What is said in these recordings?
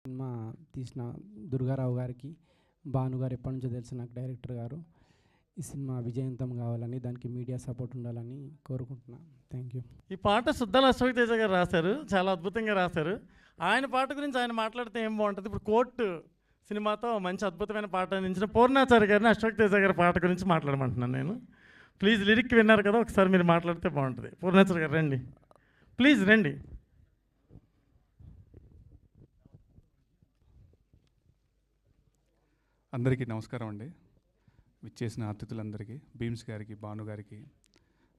Cinema తీసిన దుర్గారావు గారికి, భాను గారు ఎప్పటి నుంచో తెలుసు నాకు, డైరెక్టర్ గారు. ఈ సినిమా విజయవంతం కావాలని, దానికి మీడియా సపోర్ట్ ఉండాలని కోరుకుంటున్నాను. Thank you. ఈ పాట సుద్దాల అశోక్ తేజ గారు రాశారు, చాలా అద్భుతంగా రాశారు. ఆయన పాట గురించి ఆయన మాట్లాడితే ఏం బాగుంటుంది. ఇప్పుడు కోర్టు సినిమాతో మంచి అద్భుతమైన పాట అందించిన పూర్ణాచారి గారిని అశోక్ తేజ గారి పాట గురించి మాట్లాడమంటున్నాను నేను. ప్లీజ్, లిరిక్ విన్నారు కదా, ఒకసారి మీరు మాట్లాడితే బాగుంటుంది. పూర్ణాచారి గారు రండి, ప్లీజ్ రండి. అందరికీ నమస్కారం అండి. విచ్చేసిన అతిథులందరికీ, భీమ్స్ గారికి, భాను గారికి,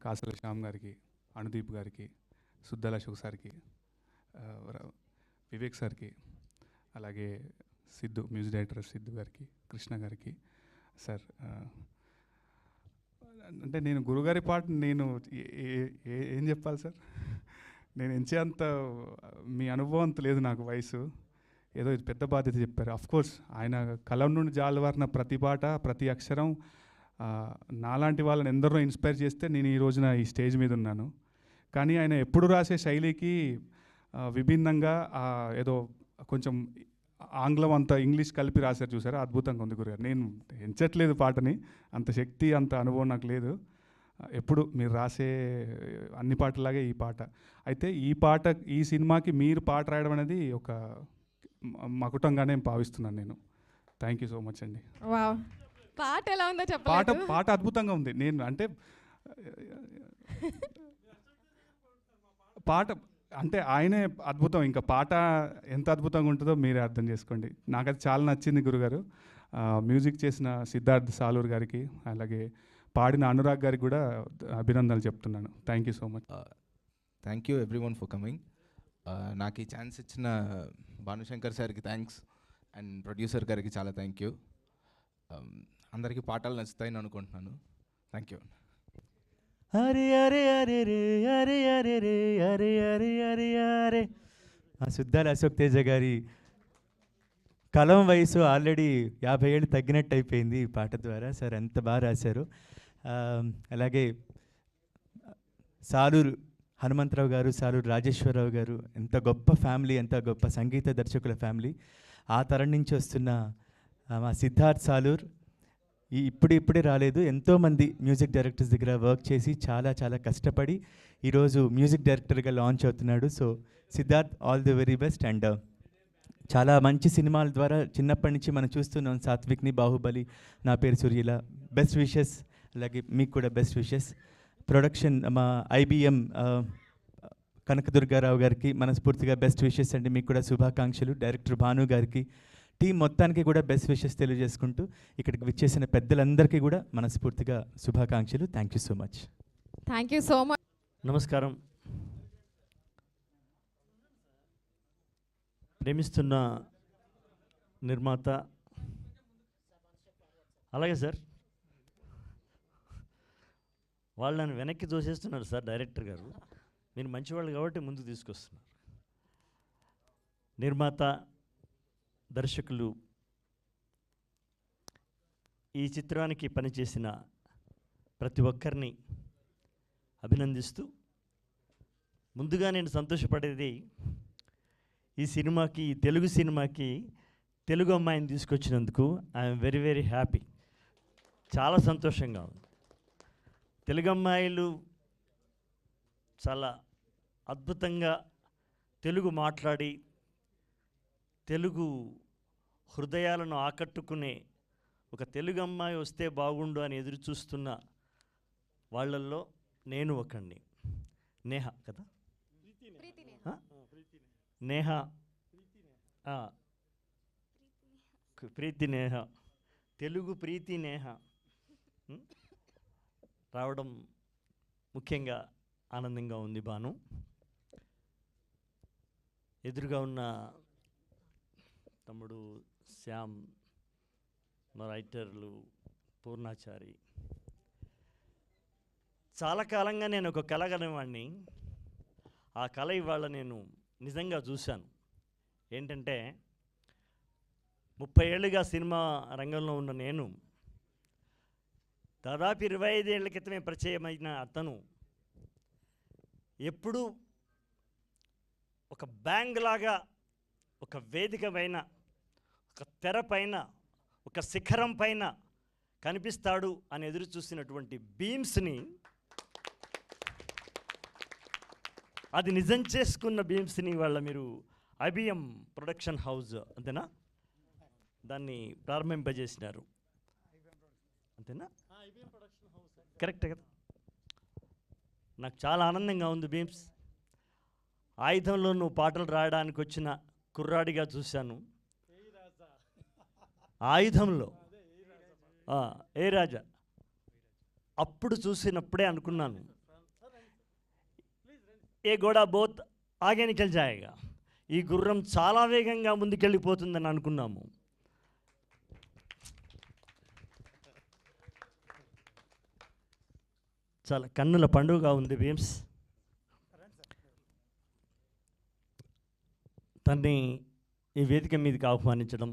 కాసల శ్యామ్ గారికి, అనుదీప్ గారికి, సుద్దాల అశోక్ సార్కి, వివేక్ సార్కి, అలాగే సిద్ధు, మ్యూజిక్ డైరెక్టర్ సిద్ధు గారికి, కృష్ణ గారికి. సార్, అంటే నేను గురుగారి పాట నేను ఏం చెప్పాలి సార్, నేను ఎంచేంత మీ అనుభవం అంత లేదు నాకు, వయసు ఏదో ఇది పెద్ద బాధ్యత చెప్పారు. అఫ్కోర్స్ ఆయన కలం నుండి జాలువారిన ప్రతి పాట, ప్రతి అక్షరం నాలాంటి వాళ్ళని ఎందరో ఇన్స్పైర్ చేస్తే నేను ఈ రోజున ఈ స్టేజ్ మీద ఉన్నాను. కానీ ఆయన ఎప్పుడు రాసే శైలికి విభిన్నంగా ఏదో కొంచెం ఆంగ్లం అంత ఇంగ్లీష్ కలిపి రాశారు చూసారా, అద్భుతంగా ఉంది గురుగారు. నేను ఎంచట్లేదు పాటని, అంత శక్తి అంత అనుభవం నాకు లేదు. ఎప్పుడు మీరు రాసే అన్ని పాటలాగే ఈ పాట అయితే, ఈ పాట ఈ సినిమాకి మీరు పాట రాయడం అనేది ఒక మకుటంగానే భావిస్తున్నాను నేను. థ్యాంక్ యూ సో మచ్ అండి. పాట ఎలా ఉందో చెప్పండి. పాట అద్భుతంగా ఉంది. నేను అంటే పాట అంటే ఆయనే అద్భుతం, ఇంకా పాట ఎంత అద్భుతంగా ఉంటుందో మీరే అర్థం చేసుకోండి. నాకు అది చాలా నచ్చింది గురుగారు. మ్యూజిక్ చేసిన సిద్ధార్థ్ సాలూర్ గారికి, అలాగే పాడిన అనురాగ్ గారికి కూడా అభినందనలు చెప్తున్నాను. Thank you so much. Thank you everyone for coming. నాకు ఈ ఛాన్స్ ఇచ్చిన భానుశంకర్ సార్కి థ్యాంక్స్, అండ్ ప్రొడ్యూసర్ గారికి చాలా థ్యాంక్ యూ. అందరికీ పాటలు నచ్చుతాయని అనుకుంటున్నాను. Thank you. అరే అరే అరే రే అరే అరే రే అరే అరే అరే అరే. సుద్దాల అశోక్ తేజ గారి కలం వయసు ఆల్రెడీ 50 ఏళ్ళు తగ్గినట్టు అయిపోయింది ఈ పాట ద్వారా. సార్ ఎంత బాగా రాశారు. అలాగే సాలూరు హనుమంతరావు గారు, సాలూరు రాజేశ్వరరావు గారు, ఎంత గొప్ప ఫ్యామిలీ, ఎంత గొప్ప సంగీత దర్శకుల ఫ్యామిలీ. ఆ తరం నుంచి వస్తున్న మా సిద్ధార్థ్ సాలూర్ ఇప్పుడే రాలేదు, ఎంతోమంది మ్యూజిక్ డైరెక్టర్స్ దగ్గర వర్క్ చేసి చాలా చాలా కష్టపడి ఈరోజు మ్యూజిక్ డైరెక్టర్గా లాంచ్ అవుతున్నాడు. So Siddharth, all the very best. And చాలా మంచి సినిమాల ద్వారా చిన్నప్పటి నుంచి మనం చూస్తున్నాం, సాత్విక్ని, బాహుబలి, నా పేరు సూర్యల. Best wishes. అలాగే మీకు కూడా బెస్ట్ విషెస్. ప్రొడక్షన్ మా IBM కనకదుర్గారావు గారికి మనస్ఫూర్తిగా బెస్ట్ విషెస్ అండి. మీకు కూడా శుభాకాంక్షలు. డైరెక్టర్ భాను గారికి, టీం మొత్తానికి కూడా బెస్ట్ విషెస్ తెలియజేసుకుంటూ ఇక్కడికి విచ్చేసిన పెద్దలందరికీ కూడా మనస్ఫూర్తిగా శుభాకాంక్షలు. Thank you so much. Thank you so much. నమస్కారం. ప్రేమిస్తున్న నిర్మాత, అలాగే సార్ వాళ్ళని వెనక్కి దోసేస్తున్నారు సార్ డైరెక్టర్ గారు. మీరు మంచివాళ్ళు కాబట్టి ముందుకు తీసుకొస్తున్నారు. నిర్మాత, దర్శకులు, ఈ చిత్రానికి పనిచేసిన ప్రతి ఒక్కరిని అభినందిస్తూ, ముందుగా నేను సంతోషపడేది ఈ సినిమాకి, ఈ తెలుగు సినిమాకి తెలుగు అమ్మాయిని తీసుకొచ్చినందుకు ఐఎమ్ వెరీ వెరీ హ్యాపీ. చాలా సంతోషంగా ఉంది. తెలుగు అమ్మాయిలు చాలా అద్భుతంగా తెలుగు మాట్లాడి తెలుగు హృదయాలను ఆకట్టుకునే ఒక తెలుగు అమ్మాయి వస్తే బాగుండు అని ఎదురు చూస్తున్న వాళ్ళల్లో నేను ఒకడిని. నేహ కదా, నేహ, ప్రీతి నేహ, తెలుగు ప్రీతి నేహ రావడం ముఖ్యంగా ఆనందంగా ఉంది. భాను, ఎదురుగా ఉన్న తమ్ముడు శ్యామ్, మా రైటర్లు పూర్ణాచారి. చాలా కాలంగా నేను ఒక కళ కనేవాడిని. ఆ కళ ఇవాళ నేను నిజంగా చూశాను. ఏంటంటే 30 ఏళ్ళుగా సినిమా రంగంలో ఉన్న నేను, దాదాపు 25 ఏళ్ల క్రితమే పరిచయమైన అతను ఎప్పుడూ ఒక బ్యాంగ్ లాగా ఒక వేదిక పైన, ఒక తెర పైన, ఒక శిఖరం పైన కనిపిస్తాడు అని ఎదురు చూసినటువంటి బీమ్స్ని, అది నిజం చేసుకున్న బీమ్స్ని వాళ్ళ మీరు ఐబిఎం ప్రొడక్షన్ హౌస్ అంతేనా దాన్ని ప్రారంభింపజేసినారు, అంతేనా? కరెక్టే కదా? నాకు చాలా ఆనందంగా ఉంది బీమ్స్. ఆయుధంలో నువ్వు పాటలు రాయడానికి వచ్చిన కుర్రాడిగా చూశాను. ఆయుధంలో ఏ రాజా అప్పుడు చూసినప్పుడే అనుకున్నాను, ఏ గోడా బోత్ ఆగే నికల్ జాయేగా, ఈ గుర్రం చాలా వేగంగా ముందుకెళ్ళిపోతుందని అనుకున్నాము. చాలా కన్నుల పండుగ ఉంది బీమ్స్. తన్ని ఈ వేదిక మీదకి ఆహ్వానించడం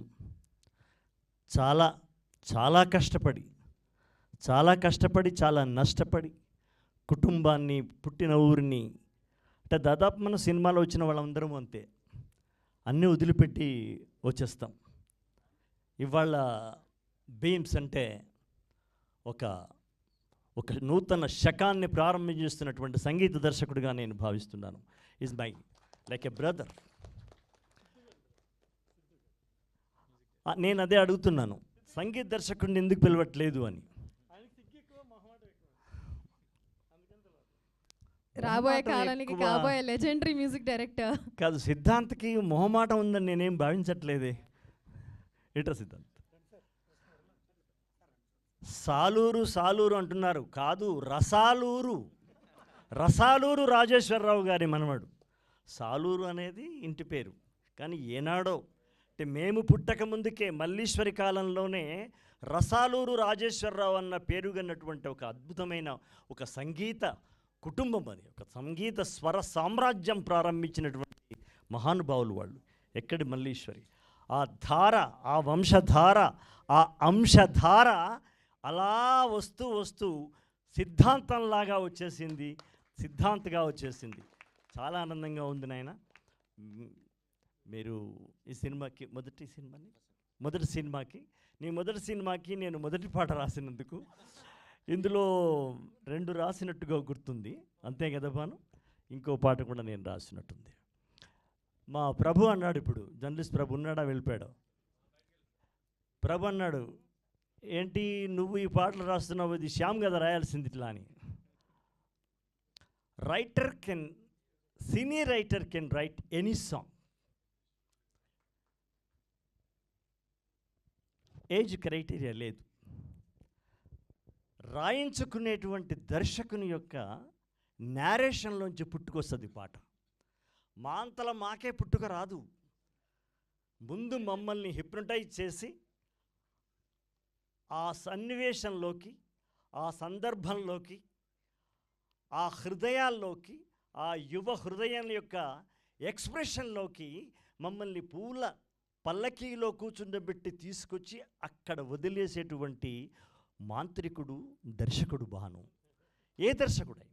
చాలా చాలా కష్టపడి చాలా నష్టపడి కుటుంబాన్ని, పుట్టిన ఊరిని, అంటే దాదాపు మన సినిమాలో వచ్చిన వాళ్ళందరం అంతే, అన్నీ వదిలిపెట్టి వచ్చేస్తాం. ఇవాళ బీమ్స్ అంటే ఒక నూతన శకాన్ని ప్రారంభించేస్తున్నటువంటి సంగీత దర్శకుడిగా నేను భావిస్తున్నాను. Is my like a brother. నేను అదే అడుగుతున్నాను, సంగీత దర్శకుడిని ఎందుకు పిలవట్లేదు అని. రాబోయే కాలానికి కాబోయే లెజెండరీ మ్యూజిక్ డైరెక్టర్ కాదు, సిద్ధాంత్కి మొహమాటం ఉందని నేనేం భావించట్లేదే. ఏటా సిద్ధాంత్? సాలూరు అంటున్నారు, కాదు రసాలూరు రాజేశ్వరరావు గారి మనవడు. సాలూరు అనేది ఇంటి పేరు, కానీ ఏనాడో అంటే మేము పుట్టక ముందుకే మల్లీశ్వరి కాలంలోనే రసాలూరు రాజేశ్వరరావు అన్న పేరుగన్నటువంటి ఒక అద్భుతమైన ఒక సంగీత కుటుంబం, అది ఒక సంగీత స్వర సామ్రాజ్యం ప్రారంభించినటువంటి మహానుభావులు వాళ్ళు. ఎక్కడి మల్లీశ్వరి, ఆ ధార, ఆ వంశధార, ఆ అంశధార అలా వస్తూ సిద్ధాంతంలాగా వచ్చేసింది, సిద్ధాంతగా వచ్చేసింది. చాలా ఆనందంగా ఉంది నాయన. మీరు ఈ సినిమాకి మొదటి సినిమాకి నేను మొదటి పాట రాసినందుకు ఇందులో 2 రాసినట్టుగా గుర్తుంది, అంతే కదా బాను? ఇంకో పాట కూడా నేను రాసినట్టుంది. మా ప్రభు అన్నాడు, ఇప్పుడు జర్నలిస్ట్ ప్రభు ఉన్నాడా వెళ్ళిపోయాడు? ప్రభు అన్నాడు, ఏంటి నువ్వు ఈ పాటలు రాస్తున్నావు, ఇది శ్యామ్ కదా రాయాల్సింది ఇట్లా అని. Cine writer can write any song. Age criteria లేదు. రాయించుకునేటువంటి దర్శకుని యొక్క నేరేషన్లోంచి పుట్టుకొస్తుంది పాట. మా అంతలా మాకే పుట్టుక రాదు. ముందు మమ్మల్ని హిప్నటైజ్ చేసి ఆ సన్నివేశంలోకి, ఆ సందర్భంలోకి, ఆ హృదయాల్లోకి, ఆ యువ హృదయం యొక్క ఎక్స్ప్రెషన్లోకి మమ్మల్ని పూల పల్లకీలో కూర్చుండబెట్టి తీసుకొచ్చి అక్కడ వదిలేసేటువంటి మాంత్రికుడు దర్శకుడు బాను. ఏ దర్శకుడై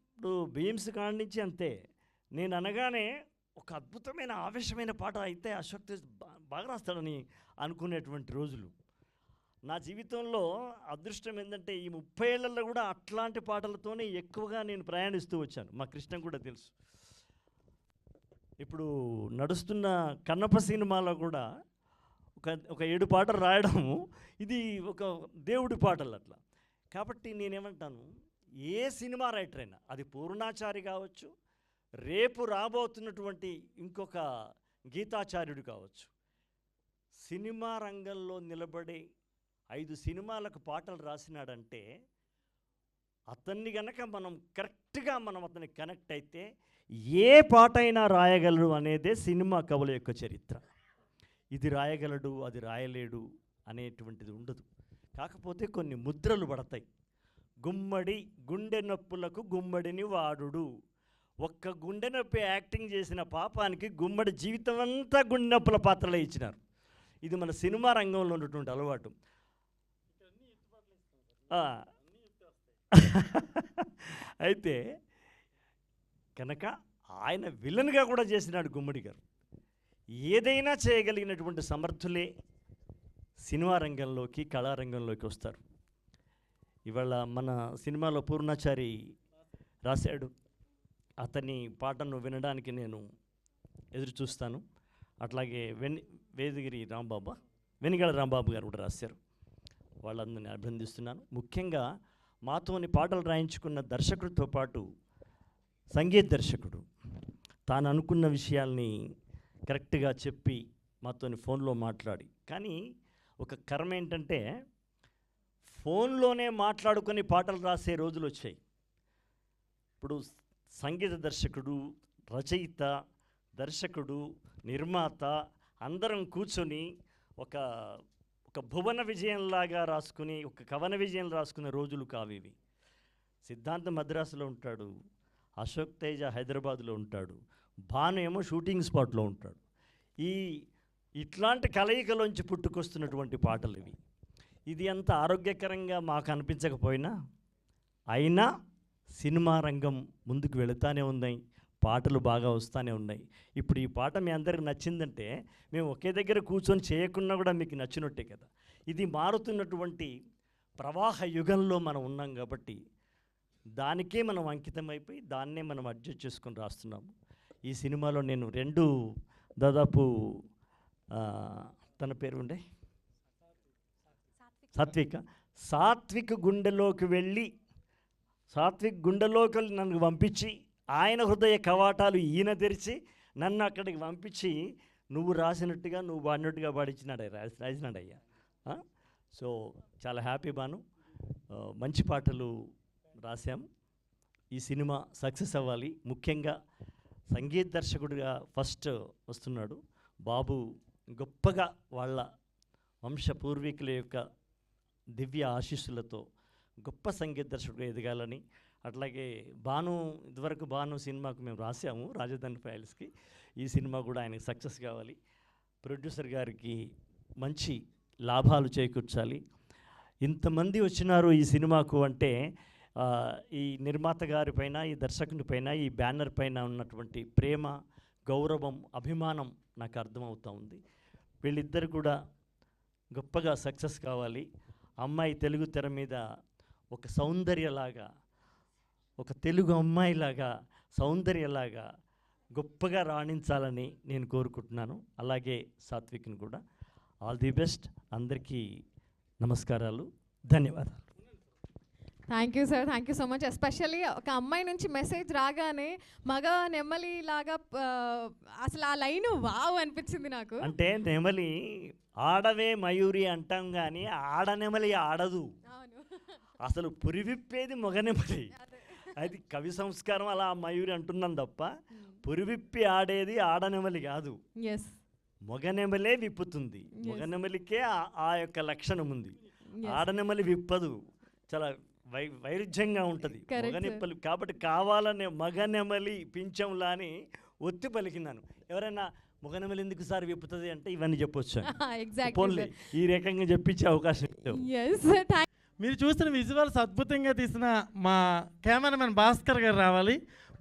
ఇప్పుడు బీమ్స్ కాడి నుంచి అంతే. నేను అనగానే ఒక అద్భుతమైన ఆవేశమైన పాట అయితే అశోక్ తేజ్ బాగా రాస్తాడని అనుకునేటువంటి రోజులు నా జీవితంలో. అదృష్టం ఏంటంటే ఈ 30 ఏళ్లలో కూడా అట్లాంటి పాటలతోనే ఎక్కువగా నేను ప్రయాణిస్తూ వచ్చాను. మా కృష్ణ కూడా తెలుసు. ఇప్పుడు నడుస్తున్న కన్నప్ప సినిమాలో కూడా ఒక 7 పాటలు రాయడము, ఇది ఒక దేవుడి పాటలు అట్లా. కాబట్టి నేనేమంటాను, ఏ సినిమా రైటర్ అయినా, అది పూర్ణాచారి కావచ్చు, రేపు రాబోతున్నటువంటి ఇంకొక గీతాచార్యుడు కావచ్చు, సినిమా రంగంలో నిలబడే 5 సినిమాలకు పాటలు రాసినాడంటే అతన్ని గనక మనం కరెక్ట్గా అతనికి కనెక్ట్ అయితే ఏ పాట అయినా రాయగలడు అనేదే సినిమా కవుల యొక్క చరిత్ర. ఇది రాయగలడు, అది రాయలేడు అనేటువంటిది ఉండదు. కాకపోతే కొన్ని ముద్రలు పడతాయి. గుమ్మడి గుండె నొప్పులకు గుమ్మడిని వాడుడు. ఒక్క గుండె నొప్పి యాక్టింగ్ చేసిన పాపానికి గుమ్మడి జీవితం అంతా గుండె నొప్పుల పాత్రలే ఇచ్చినారు. ఇది మన సినిమా రంగంలో ఉన్నటువంటి అలవాటు. అయితే కనుక ఆయన విలన్గా కూడా చేసినాడు గుమ్మడి గారు. ఏదైనా చేయగలిగినటువంటి సమర్థులే సినిమా రంగంలోకి, కళారంగంలోకి వస్తారు. ఇవాళ మన సినిమాలో పూర్ణాచారి రాశాడు, అతని పాటను వినడానికి నేను ఎదురు చూస్తాను. అట్లాగే వేదగిరి వెనిగళ రాంబాబు గారు కూడా రాశారు. వాళ్ళందరినీ అభినందిస్తున్నాను. ముఖ్యంగా మాతోని పాటలు రాయించుకున్న దర్శకుడితో పాటు సంగీత దర్శకుడు తాను అనుకున్న విషయాల్ని కరెక్ట్గా చెప్పి మాతోని ఫోన్లో మాట్లాడి, కానీ ఒక కర్మ ఏంటంటే ఫోన్లోనే మాట్లాడుకొని పాటలు రాసే రోజులు వచ్చాయి. ఇప్పుడు సంగీత దర్శకుడు, రచయిత, దర్శకుడు, నిర్మాత అందరం కూర్చొని ఒక భువన విజయంలాగా రాసుకుని, ఒక కవన విజయం రాసుకునే రోజులు కావివి. సిద్ధాంత మద్రాసులో ఉంటాడు, అశోక్ తేజ హైదరాబాద్లో ఉంటాడు, భాను ఏమో షూటింగ్ స్పాట్లో ఉంటాడు. ఇట్లాంటి కలయికలోంచి పుట్టుకొస్తున్నటువంటి పాటలు ఇవి. ఇది అంత ఆరోగ్యకరంగా మాకు అనిపించకపోయినా అయినా సినిమా రంగం ముందుకు వెళుతూనే ఉన్నాయి, పాటలు బాగా వస్తూనే ఉన్నాయి. ఇప్పుడు ఈ పాట మీ అందరికి నచ్చిందంటే మేము ఒకే దగ్గర కూర్చొని చేయకున్నా కూడా మీకు నచ్చినట్టే కదా. ఇది మారుతున్నటువంటి ప్రవాహ యుగంలో మనం ఉన్నాం కాబట్టి దానికే మనం అంకితం అయిపోయి దాన్నే మనం అడ్జస్ట్ చేసుకొని రాస్తున్నాము. ఈ సినిమాలో నేను దాదాపు తన పేరు ఉండే సాత్విక్ గుండెలోకి వెళ్ళి, సాత్విక్ గుండెలోకి నన్ను పంపించి, ఆయన హృదయ కవాటాలు ఈయన తెరిచి నన్ను అక్కడికి పంపించి నువ్వు రాసినట్టుగా నువ్వు పాడినట్టుగా రాసినాడయ్యా. సో చాలా హ్యాపీ బాను, మంచి పాటలు రాశాం. ఈ సినిమా సక్సెస్ అవ్వాలి. ముఖ్యంగా సంగీత దర్శకుడిగా ఫస్ట్ వస్తున్నాడు బాబు. గొప్పగా వాళ్ళ వంశ పూర్వీకుల యొక్క దివ్య ఆశీస్సులతో గొప్ప సంగీత దర్శకుడు ఎదగాలని, అట్లాగే ఇదివరకు భాను సినిమాకు మేము రాసాము రాజధాని ఫైల్స్కి. ఈ సినిమా కూడా ఆయనకి సక్సెస్ కావాలి. ప్రొడ్యూసర్ గారికి మంచి లాభాలు చేకూర్చాలి. ఇంతమంది వచ్చినారు ఈ సినిమాకు అంటే ఈ నిర్మాత గారి పైన, ఈ దర్శకుని పైన, ఈ బ్యానర్ పైన ఉన్నటువంటి ప్రేమ, గౌరవం, అభిమానం నాకు అర్థమవుతూ ఉంది. వీళ్ళిద్దరు కూడా గొప్పగా సక్సెస్ కావాలి. అమ్మాయి తెలుగు తెర మీద ఒక సౌందర్యలాగా, ఒక తెలుగు అమ్మాయిలాగా, సౌందర్యలాగా గొప్పగా రాణించాలని నేను కోరుకుంటున్నాను. అలాగే సాత్విక్ని కూడా. All the best. అందరికీ నమస్కారాలు, ధన్యవాదాలు. Thank you sir, thank you so much. Especially ఒక అమ్మాయి నుంచి మెసేజ్ రాగానే మగ నెమలి లాగా అసలు ఆ లైన్ వావ్ అనిపించింది నాకు. అంటే నెమలి ఆడవే మయూరి అంటాం కానీ ఆడనెమలి ఆడదు. అసలు పురివిప్పేది మగనెమలి. అది కవి సంస్కారం, అలా మయూరి అంటున్నాం తప్ప పురివిప్పి ఆడేది ఆడనెమలి కాదు. మగనెమలే విప్పుతుంది. మగనెమలికే ఆ యొక్క లక్షణం ఉంది. ఆడనెమలి విప్పదు. చాలా వైరుధ్యంగా ఉంటుంది మగనెప్పలు. కాబట్టి కావాలనే మగనెమలి పింఛంలా అని ఒత్తి పలికినాను. ఎవరైనా మగనెమలి ఎందుకు సార్ విప్పుతుంది అంటే ఇవన్నీ చెప్పొచ్చు. ఈ రకంగా చెప్పించే అవకాశం. మీరు చూసిన విజువల్స్ అద్భుతంగా తీసిన మా కెమెరామెన్ భాస్కర్ గారు రావాలి.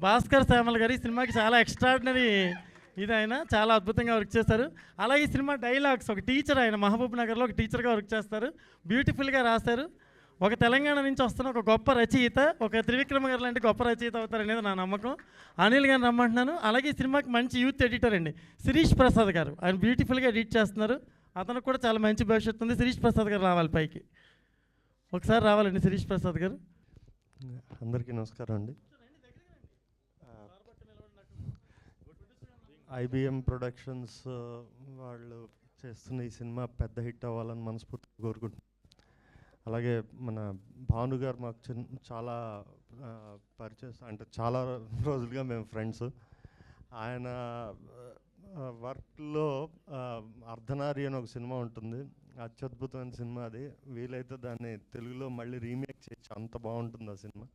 భాస్కర్ శ్యామల్ గారు ఈ సినిమాకి చాలా ఎక్స్ట్రాడినరీ ఆయన చాలా అద్భుతంగా వర్క్ చేస్తారు. అలాగే ఈ సినిమా డైలాగ్స్, ఒక టీచర్, ఆయన మహబూబ్ నగర్లో ఒక టీచర్గా వర్క్ చేస్తారు. బ్యూటిఫుల్గా రాశారు. ఒక తెలంగాణ నుంచి వస్తున్న ఒక గొప్ప రచయిత, ఒక త్రివిక్రమ గారు లాంటి గొప్ప రచయిత అవుతారనేది నా నమ్మకం. అనిల్ గారిని రమ్మంటున్నాను. అలాగే ఈ సినిమాకి మంచి యూత్ ఎడిటర్ అండి శిరీష్ ప్రసాద్ గారు. ఆయన బ్యూటిఫుల్గా ఎడిట్ చేస్తున్నారు. అతనికి కూడా చాలా మంచి భవిష్యత్తు ఉంది. శిరీష్ ప్రసాద్ గారు రావాలి పైకి. ఒకసారి రావాలండి శిరీష్ ప్రసాద్ గారు. అందరికీ నమస్కారం అండి. IBM ప్రొడక్షన్స్ వాళ్ళు చేస్తున్న ఈ సినిమా పెద్ద హిట్ అవ్వాలని మనస్ఫూర్తిగా కోరుకుంటున్నాను. అలాగే మన భాను గారు మాకు చాలా పరిచయం, అంటే చాలా రోజులుగా మేము ఫ్రెండ్స్. ఆయన వర్క్లో అర్ధనారి అని ఒక సినిమా ఉంటుంది, అత్యద్భుతమైన సినిమా. అది వీలైతే దాన్ని తెలుగులో మళ్ళీ రీమేక్ చేయొచ్చు, అంత బాగుంటుంది ఆ సినిమా.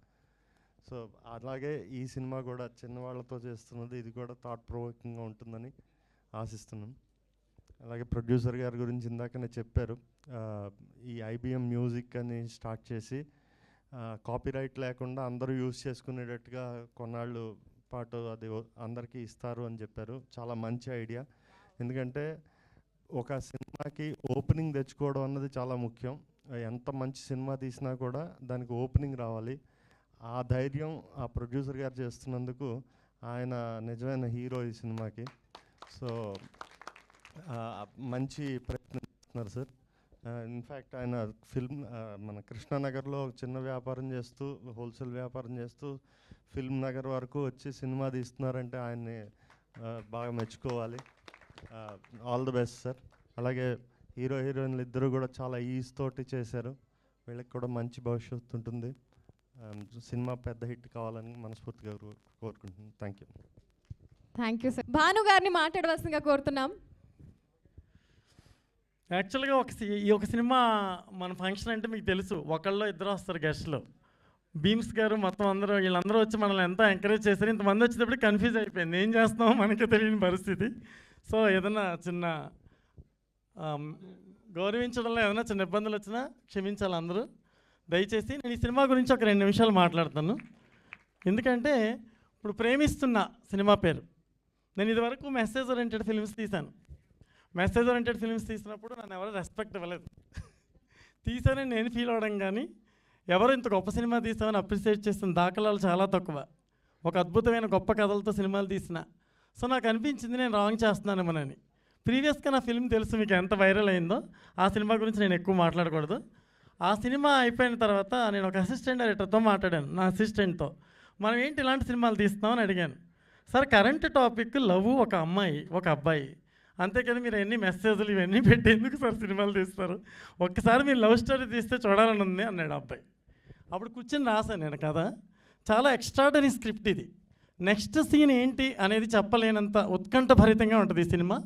సో అలాగే ఈ సినిమా కూడా చిన్నవాళ్ళతో చేస్తున్నది, ఇది కూడా థాట్ ప్రొవోకింగ్గా ఉంటుందని ఆశిస్తున్నాం. అలాగే ప్రొడ్యూసర్ గారి గురించి ఇందాకనే చెప్పారు. ఈ IBM మ్యూజిక్ అని స్టార్ట్ చేసి కాపీరైట్ లేకుండా అందరూ యూజ్ చేసుకునేటట్టుగా కొన్నాళ్ళు పాటు అది అందరికీ ఇస్తారు అని చెప్పారు. చాలా మంచి ఐడియా. ఎందుకంటే ఒక సినిమాకి ఓపెనింగ్ తెచ్చుకోవడం అన్నది చాలా ముఖ్యం. ఎంత మంచి సినిమా తీసినా కూడా దానికి ఓపెనింగ్ రావాలి. ఆ ధైర్యం ఆ ప్రొడ్యూసర్ గారు చేస్తున్నందుకు ఆయన నిజమైన హీరో ఈ సినిమాకి. సో మంచి ప్రయత్నం చేస్తున్నారు సార్. ఇన్ఫ్యాక్ట్ ఆయన ఫిల్మ్ మన కృష్ణానగర్లో చిన్న వ్యాపారం చేస్తూ, హోల్సేల్ వ్యాపారం చేస్తూ ఫిల్మ్ నగర్ వరకు వచ్చి సినిమా తీస్తున్నారంటే ఆయన్ని బాగా మెచ్చుకోవాలి. All the best sir. అలాగే హీరో హీరోయిన్లు ఇద్దరు కూడా చాలా ఈజ్ తోటి చేశారు. వీళ్ళకి కూడా మంచి భవిష్యత్తు ఉంటుంది. సినిమా పెద్ద హిట్ కావాలని మనస్ఫూర్తిగా కోరుకుంటున్నాను. Thank you sir. భాను గారిని మాట్లాడవలసిందిగా కోరుతున్నాం. యాక్చువల్గా ఈ ఒక సినిమా మన ఫంక్షన్ అంటే మీకు తెలుసు, ఒకళ్ళు ఇద్దరు వస్తారు గెస్ట్లు. భీమ్స్ గారు మొత్తం వీళ్ళందరూ వచ్చి మనల్ని ఎంత ఎంకరేజ్ చేశారు. ఇంతమంది వచ్చేటప్పుడు కన్ఫ్యూజ్ అయిపోయింది, ఏం చేస్తామో మనకే తెలియని పరిస్థితి. సో ఏదైనా చిన్న గౌరవించడంలో ఏదైనా చిన్న ఇబ్బందులు వచ్చినా క్షమించాలి అందరూ దయచేసి. నేను ఈ సినిమా గురించి ఒక 2 నిమిషాలు మాట్లాడతాను. ఎందుకంటే ఇప్పుడు ప్రేమిస్తున్న సినిమా పేరు. నేను ఇదివరకు మెసేజ్ ఓరియంటెడ్ ఫిల్మ్స్ తీశాను. మెసేజ్ ఓరియంటెడ్ ఫిల్మ్స్ తీసినప్పుడు నన్ను ఎవరు రెస్పెక్ట్ ఇవ్వలేదు. తీసానని నేను ఫీల్ అవ్వడం కానీ ఎవరు ఇంత గొప్ప సినిమా తీసామని అప్రిషియేట్ చేసిన దాఖలాలు చాలా తక్కువ. ఒక అద్భుతమైన గొప్ప కథలతో సినిమాలు తీసిన. సో నాకు అనిపించింది నేను రాంగ్ చేస్తున్నానేమోనని. ప్రీవియస్గా నా ఫిల్మ్ తెలుసు మీకు ఎంత వైరల్ అయిందో. ఆ సినిమా గురించి నేను ఎక్కువ మాట్లాడకూడదు. ఆ సినిమా అయిపోయిన తర్వాత నేను ఒక అసిస్టెంట్ డైరెక్టర్తో మాట్లాడాను, నా అసిస్టెంట్తో. మనం ఏంటి ఇలాంటి సినిమాలు తీస్తున్నామని అడిగాను. సార్ కరెంట్ టాపిక్ లవ్, ఒక అమ్మాయి ఒక అబ్బాయి, అంతేకాని మీరు ఎన్ని మెసేజ్లు ఇవన్నీ పెట్టి ఎందుకు సార్ సినిమాలు తీస్తారు, ఒక్కసారి మీరు లవ్ స్టోరీ తీస్తే చూడాలని ఉంది అన్నాడు అబ్బాయి. అప్పుడు కూర్చొని రాశాను నేను కదా. చాలా ఎక్స్ట్రాడనరీ స్క్రిప్ట్ ఇది. నెక్స్ట్ సీన్ ఏంటి అనేది చెప్పలేనంత ఉత్కంఠభరితంగా ఉంటుంది ఈ సినిమా.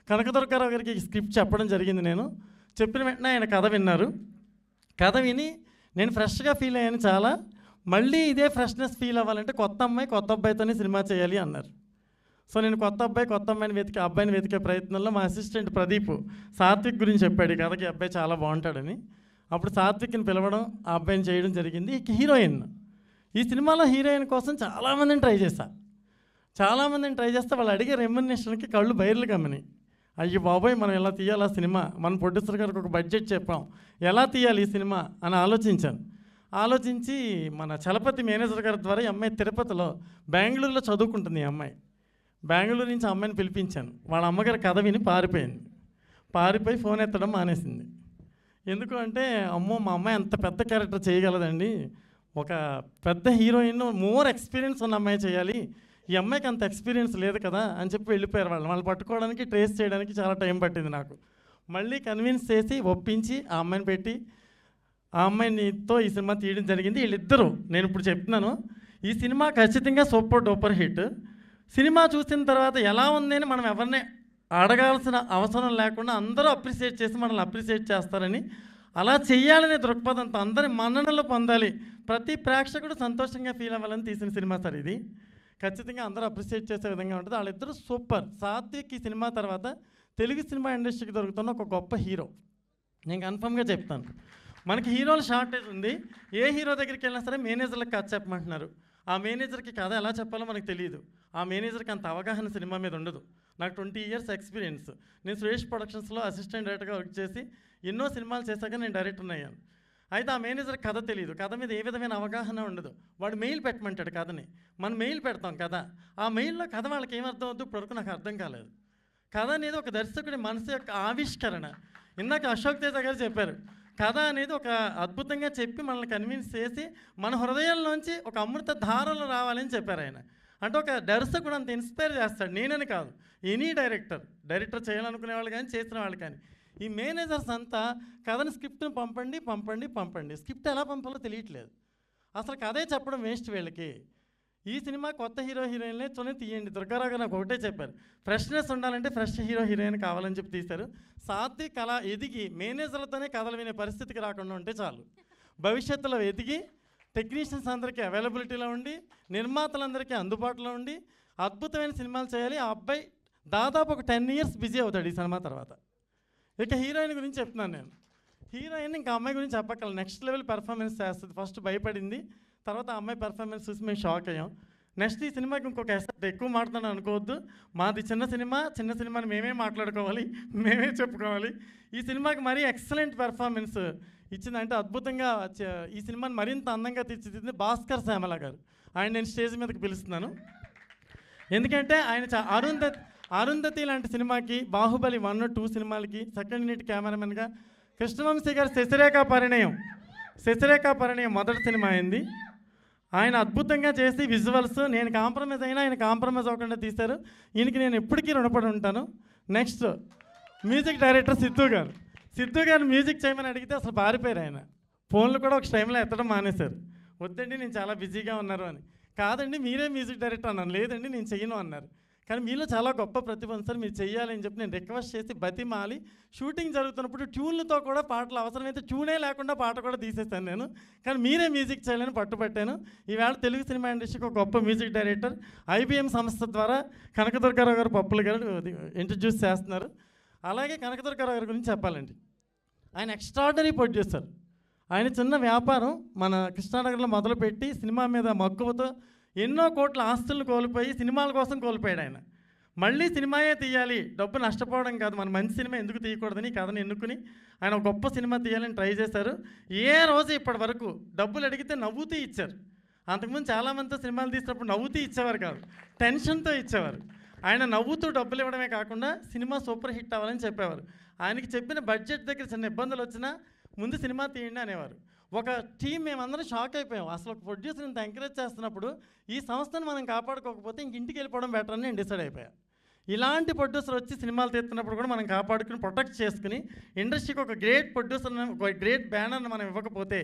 కనకదుర్గారావు గారికి స్క్రిప్ట్ చెప్పడం జరిగింది. నేను చెప్పిన వెంటనే ఆయన కథ విన్నారు. కథ విని నేను ఫ్రెష్గా ఫీల్ అయ్యాను చాలా. మళ్ళీ ఇదే ఫ్రెష్నెస్ ఫీల్ అవ్వాలంటే కొత్త అమ్మాయి కొత్త అబ్బాయితోనే సినిమా చేయాలి అన్నారు. సో నేను కొత్త అమ్మాయిని అబ్బాయిని వెతికే ప్రయత్నంలో మా అసిస్టెంట్ ప్రదీప్ సాత్విక్ గురించి చెప్పాడు, ఈ కథకి అబ్బాయి చాలా బాగుంటాడని. అప్పుడు సాత్విక్ని పిలవడం, ఆ అబ్బాయిని చేయడం జరిగింది. హీరోయిన్, ఈ సినిమాలో హీరోయిన్ కోసం చాలామందిని ట్రై చేస్తే వాళ్ళు అడిగే రెమ్యునరేషన్కి కళ్ళు బయర్లు కమ్మని. అయ్యి బాబోయ్, మనం ఎలా తీయాలి ఆ సినిమా, మన ప్రొడ్యూసర్ గారికి ఒక బడ్జెట్ చెప్పాం, ఎలా తీయాలి ఈ సినిమా అని ఆలోచించి మన చలపతి మేనేజర్ గారి ద్వారా ఈ అమ్మాయి తిరుపతిలో బెంగళూరులో చదువుకుంటుంది. ఈ అమ్మాయి బెంగళూరు నుంచి అమ్మాయిని పిలిపించాను. వాళ్ళ అమ్మగారి కథ విని పారిపోయి ఫోన్ ఎత్తడం మానేసింది. ఎందుకు అంటే, అమ్మో మా అమ్మాయి అంత పెద్ద క్యారెక్టర్ చేయగలదండి, ఒక పెద్ద హీరోయిన్ మోర్ ఎక్స్పీరియన్స్ ఉన్న అమ్మాయి చేయాలి, ఈ అమ్మాయికి అంత ఎక్స్పీరియన్స్ లేదు కదా అని చెప్పి వెళ్ళిపోయారు. వాళ్ళు పట్టుకోవడానికి ట్రేస్ చేయడానికి చాలా టైం పట్టింది నాకు. మళ్ళీ కన్విన్స్ చేసి ఒప్పించి ఆ అమ్మాయిని పెట్టి ఆ అమ్మాయినితో ఈ సినిమా తీయడం జరిగింది. వీళ్ళిద్దరూ నేను ఇప్పుడు చెప్తున్నాను, ఈ సినిమా ఖచ్చితంగా సూపర్ డూపర్ హిట్. సినిమా చూసిన తర్వాత ఎలా ఉంది అని మనం ఎవరిని అడగాల్సిన అవసరం లేకుండా అందరూ అప్రిషియేట్ చేసి మనల్ని అప్రిషియేట్ చేస్తారని, అలా చెయ్యాలనే దృక్పథంతో అందరి మన్ననలు పొందాలి, ప్రతి ప్రేక్షకుడు సంతోషంగా ఫీల్ అవ్వాలని తీసిన సినిమా సార్ ఇది. ఖచ్చితంగా అందరూ అప్రిషియేట్ చేసే విధంగా ఉంటుంది. వాళ్ళిద్దరూ సూపర్. సాత్విక్ ఈ సినిమా తర్వాత తెలుగు సినిమా ఇండస్ట్రీకి దొరుకుతున్న ఒక గొప్ప హీరో. నేను కన్ఫర్మ్గా చెప్తాను. మనకి హీరోల షార్టేజ్ ఉంది. ఏ హీరో దగ్గరికి వెళ్ళినా సరే మేనేజర్లకు కథ చెప్పమంటున్నారు. ఆ మేనేజర్కి కథ ఎలా చెప్పాలో మనకు తెలియదు. ఆ మేనేజర్కి అంత అవగాహన సినిమా మీద ఉండదు. నాకు 20 years ఎక్స్పీరియన్స్. నేను సురేష్ ప్రొడక్షన్స్లో అసిస్టెంట్ డైరెక్టర్గా వర్క్ చేసి ఎన్నో సినిమాలు చేశాక నేను డైరెక్టర్ని అయ్యాను. అయితే ఆ మేనేజర్ కథ తెలియదు, కథ మీద ఏ విధమైన అవగాహన ఉండదు. వాడు మెయిల్ పెట్టమంటాడు కథని, మనం మెయిల్ పెడతాం కథ. ఆ మెయిల్లో కథ వాళ్ళకి ఏమర్థం అవుద్దు ఇప్పటివరకు నాకు అర్థం కాలేదు. కథ అనేది ఒక దర్శకుడి మనసు యొక్క ఆవిష్కరణ. ఇందాక అశోక్ తేజ గారు చెప్పారు, కథ అనేది ఒక అద్భుతంగా చెప్పి మనల్ని కన్విన్స్ చేసి మన హృదయంలోంచి ఒక అమృత ధారలు రావాలని చెప్పారు ఆయన. అంటే ఒక దర్శకుడు అంత ఇన్స్పైర్ చేస్తాడు. నేనని కాదు, ఎనీ డైరెక్టర్ చేయాలనుకునే వాళ్ళు కానీ చేసిన వాళ్ళు కానీ. ఈ మేనేజర్స్ అంతా కథని స్క్రిప్ట్ని పంపండి, స్క్రిప్ట్ ఎలా పంపాలో తెలియట్లేదు. అసలు కథే చెప్పడం వేస్ట్ వీళ్ళకి. ఈ సినిమా కొత్త హీరోయిన్లే తీయండి. దుర్గారావు గారు నాకు ఒకటే చెప్పారు, ఫ్రెష్నెస్ ఉండాలంటే ఫ్రెష్ హీరోయిన్ కావాలని చెప్పి తీశారు. సాత్విక్ కళ ఎదిగి మేనేజర్లతోనే కథలు వినే పరిస్థితికి రాకుండా ఉంటే చాలు. భవిష్యత్తులో ఎదిగి టెక్నీషియన్స్ అందరికీ అవైలబిలిటీలో ఉండి, నిర్మాతలందరికీ అందుబాటులో ఉండి అద్భుతమైన సినిమాలు చేయాలి. ఆ అబ్బాయి దాదాపు ఒక 10 years బిజీ అవుతాడు ఈ సినిమా తర్వాత. ఇక హీరోయిన్ గురించి చెప్తున్నాను నేను. హీరోయిన్ ఇంకా అమ్మాయి గురించి చెప్పక్కల నెక్స్ట్ లెవెల్ పెర్ఫార్మెన్స్ చేస్తుంది. ఫస్ట్ భయపడింది, తర్వాత ఆ అమ్మాయి పెర్ఫార్మెన్స్ చూసి మేము షాక్ అయ్యాం. నెక్స్ట్ ఈ సినిమాకి ఇంకొక ఎసెప్ట్ ఎక్కువ మాట్లాడాను అనుకోవద్దు. మాది చిన్న సినిమాని మేమే మాట్లాడుకోవాలి, మేమే చెప్పుకోవాలి. ఈ సినిమాకి మరీ ఎక్సలెంట్ పెర్ఫార్మెన్స్ ఇచ్చిందంటే అద్భుతంగా ఈ సినిమాని మరింత అందంగా తీర్చిదిద్దింది భాస్కర్ శ్యామల గారు. ఆయన నేను స్టేజ్ మీదకి పిలుస్తున్నాను. ఎందుకంటే ఆయన అరుంధతి లాంటి సినిమాకి, బాహుబలి 1, 2 సినిమాలకి సెకండ్ యూనిట్ కెమెరామెన్గా, కృష్ణవంశీ గారు శశిరేఖ పరిణయం మొదటి సినిమా అయింది. ఆయన అద్భుతంగా చేసి విజువల్స్ నేను కాంప్రమైజ్ అయినా ఆయన కాంప్రమైజ్ అవ్వకుండా తీశారు. ఈయనకి నేను ఎప్పటికీ రుణపడి ఉంటాను. నెక్స్ట్ మ్యూజిక్ డైరెక్టర్ సిద్ధు గారు మ్యూజిక్ చేయమని అడిగితే అసలు పారిపోయారు. ఆయన ఫోన్లు కూడా ఒక టైంలో ఎత్తడం మానేశారు. వద్దండి నేను చాలా బిజీగా ఉన్నారు అని. కాదండి మీరే మ్యూజిక్ డైరెక్టర్ అన్నాను. లేదండి నేను చెయ్యను అన్నారు. కానీ మీలో చాలా గొప్ప ప్రతిభ ఉంది సార్, మీరు చెయ్యాలని చెప్పి నేను రిక్వెస్ట్ చేసి బతిమాలి షూటింగ్ జరుగుతున్నప్పుడు ట్యూన్లతో కూడా పాటలు అవసరమైతే ట్యూనే లేకుండా పాట కూడా తీసేస్తాను నేను. కానీ మీరే మ్యూజిక్ చేయాలని పట్టుపట్టాను. ఈవేళ తెలుగు సినిమా ఇండస్ట్రీకి ఒక గొప్ప మ్యూజిక్ డైరెక్టర్ IBM సంస్థ ద్వారా కనకదుర్గారావు గారు పప్పులు గారు ఇంట్రడ్యూస్ చేస్తున్నారు. అలాగే కనకదుర్గారావు గారి గురించి చెప్పాలండి. ఆయన ఎక్స్ట్రాడనరీ ప్రొడ్యూసర్. ఆయన చిన్న వ్యాపారం మన కృష్ణానగర్లో మొదలుపెట్టి సినిమా మీద మక్కువతో ఎన్నో కోట్ల ఆస్తులను కోల్పోయి సినిమాల కోసం కోల్పోయాడు. ఆయన మళ్ళీ సినిమాయే తీయాలి, డబ్బు నష్టపోవడం కాదు, మన మంచి సినిమా ఎందుకు తీయకూడదని కథను ఎన్నుకుని ఆయన ఒక గొప్ప సినిమా తీయాలని ట్రై చేశారు. ఏ రోజు ఇప్పటి వరకు డబ్బులు అడిగితే నవ్వుతూ ఇచ్చారు. అంతకుముందు చాలామందితో సినిమాలు తీసినప్పుడు నవ్వుతూ ఇచ్చేవారు కాదు, టెన్షన్తో ఇచ్చేవారు. ఆయన నవ్వుతూ డబ్బులు ఇవ్వడమే కాకుండా సినిమా సూపర్ హిట్ అవ్వాలని చెప్పేవారు. ఆయనకి చెప్పిన బడ్జెట్ దగ్గర చిన్న ఇబ్బందులు వచ్చినా ముందు సినిమా తీయండి అనేవారు. ఒక టీం మేమందరం షాక్ అయిపోయాం. అసలు ఒక ప్రొడ్యూసర్ ఇంత ఎంకరేజ్ చేస్తున్నప్పుడు ఈ సంస్థను మనం కాపాడుకోకపోతే ఇంటికి వెళ్ళిపోవడం బెటర్ అని నేను డిసైడ్ అయిపోయాను. ఇలాంటి ప్రొడ్యూసర్ వచ్చి సినిమాలు తీస్తున్నప్పుడు కూడా మనం కాపాడుకుని ప్రొటెక్ట్ చేసుకుని ఇండస్ట్రీకి ఒక గ్రేట్ ప్రొడ్యూసర్, ఒక గ్రేట్ బ్యానర్ని మనం ఇవ్వకపోతే